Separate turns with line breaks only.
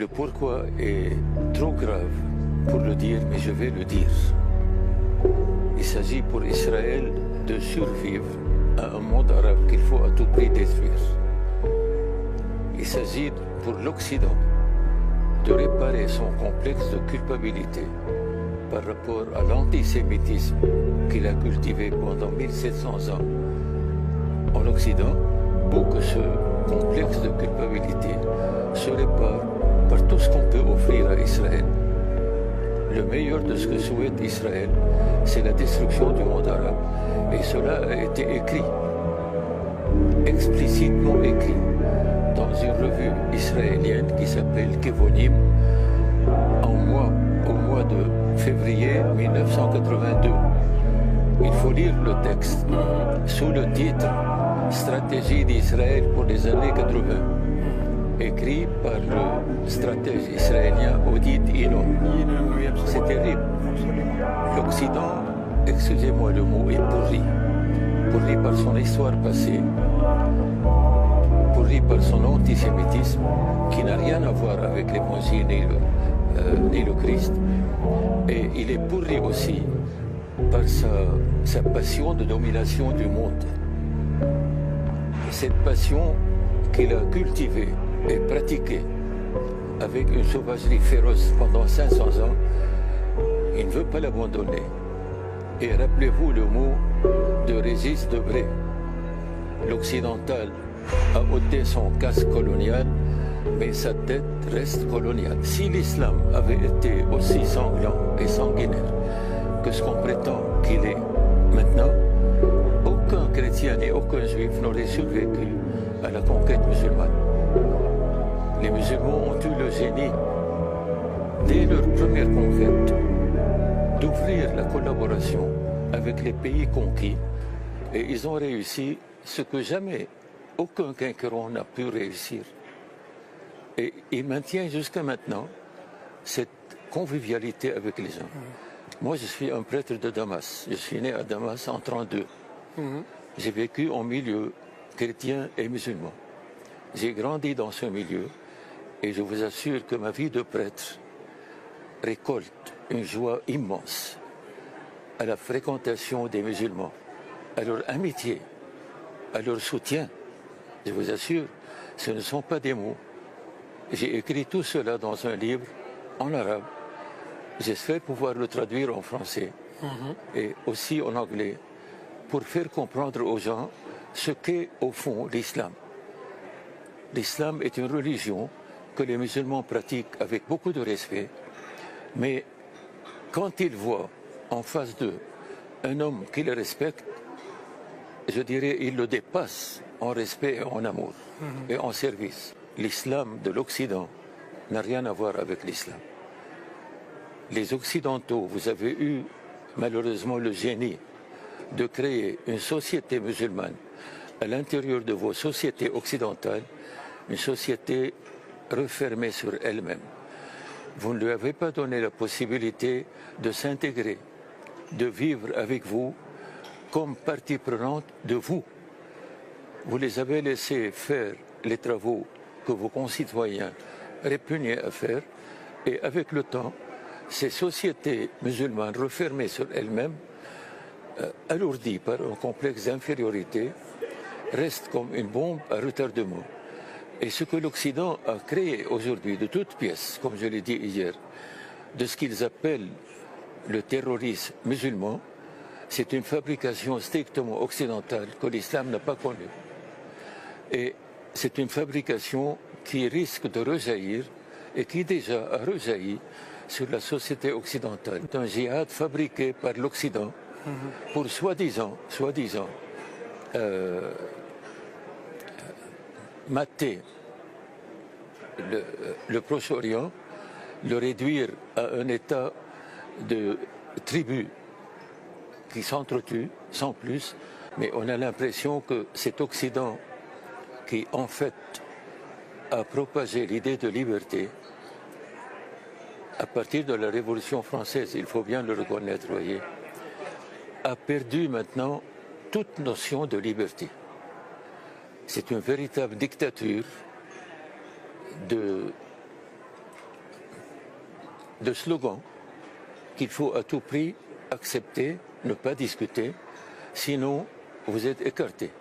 Le pourquoi est trop grave pour le dire, mais je vais le dire. Il s'agit pour Israël de survivre à un monde arabe qu'il faut à tout prix détruire. Il s'agit pour l'Occident de réparer son complexe de culpabilité par rapport à l'antisémitisme qu'il a cultivé pendant 1700 ans en Occident, pour que ce complexe de culpabilité se répare par tout ce qu'on peut offrir à Israël. Le meilleur de ce que souhaite Israël, c'est la destruction du monde arabe. Et cela a été écrit, explicitement écrit, dans une revue israélienne qui s'appelle Kevonim, au mois de février 1982. Il faut lire le texte sous le titre « Stratégie d'Israël pour les années 80 », écrit par le stratège israélien Oded Yinon. C'est terrible. L'Occident, excusez-moi le mot, est pourri par son histoire passée, pourri par son antisémitisme qui n'a rien à voir avec l'Évangile ni le Christ, et il est pourri aussi par sa passion de domination du monde. Cette passion qu'il a cultivée et pratiquée avec une sauvagerie féroce pendant 500 ans, il ne veut pas l'abandonner. Et rappelez-vous le mot de Régis Debray. L'occidental a ôté son casque colonial, mais sa tête reste coloniale. Si l'islam avait été aussi sanglant et sanguinaire que ce qu'on prétend qu'il est maintenant, aucun chrétien et aucun juif n'aurait survécu à la conquête musulmane. Les musulmans ont eu le génie, dès leur première conquête, d'ouvrir la collaboration avec les pays conquis, et ils ont réussi ce que jamais aucun conquérant n'a pu réussir. Et ils maintiennent jusqu'à maintenant cette convivialité avec les gens. Moi, je suis un prêtre de Damas. Je suis né à Damas en 1932. J'ai vécu en milieu chrétien et musulman. J'ai grandi dans ce milieu et je vous assure que ma vie de prêtre récolte une joie immense à la fréquentation des musulmans, à leur amitié, à leur soutien. Je vous assure, ce ne sont pas des mots. J'ai écrit tout cela dans un livre en arabe. J'espère pouvoir le traduire en français et aussi en anglais pour faire comprendre aux gens ce qu'est au fond l'islam. L'islam est une religion que les musulmans pratiquent avec beaucoup de respect, mais quand ils voient en face d'eux un homme qui les respecte, je dirais ils le dépassent en respect et en amour et en service. L'islam de l'Occident n'a rien à voir avec l'islam. Les Occidentaux, vous avez eu malheureusement le génie de créer une société musulmane à l'intérieur de vos sociétés occidentales, une société refermée sur elle-même. Vous ne lui avez pas donné la possibilité de s'intégrer, de vivre avec vous comme partie prenante de vous. Vous les avez laissés faire les travaux que vos concitoyens répugnaient à faire, et avec le temps, ces sociétés musulmanes refermées sur elles-mêmes, alourdies par un complexe d'infériorité, restent comme une bombe à retardement. Et ce que l'Occident a créé aujourd'hui de toutes pièces, comme je l'ai dit hier, de ce qu'ils appellent le terrorisme musulman, c'est une fabrication strictement occidentale que l'islam n'a pas connue. Et c'est une fabrication qui risque de rejaillir et qui déjà a rejailli sur la société occidentale. C'est un djihad fabriqué par l'Occident pour soi-disant mater le Proche-Orient, le réduire à un état de tribus qui s'entretuent sans plus, mais on a l'impression que cet Occident qui en fait a propagé l'idée de liberté à partir de la Révolution française, il faut bien le reconnaître, voyez, a perdu maintenant toute notion de liberté. C'est une véritable dictature de slogans qu'il faut à tout prix accepter, ne pas discuter, sinon vous êtes écarté.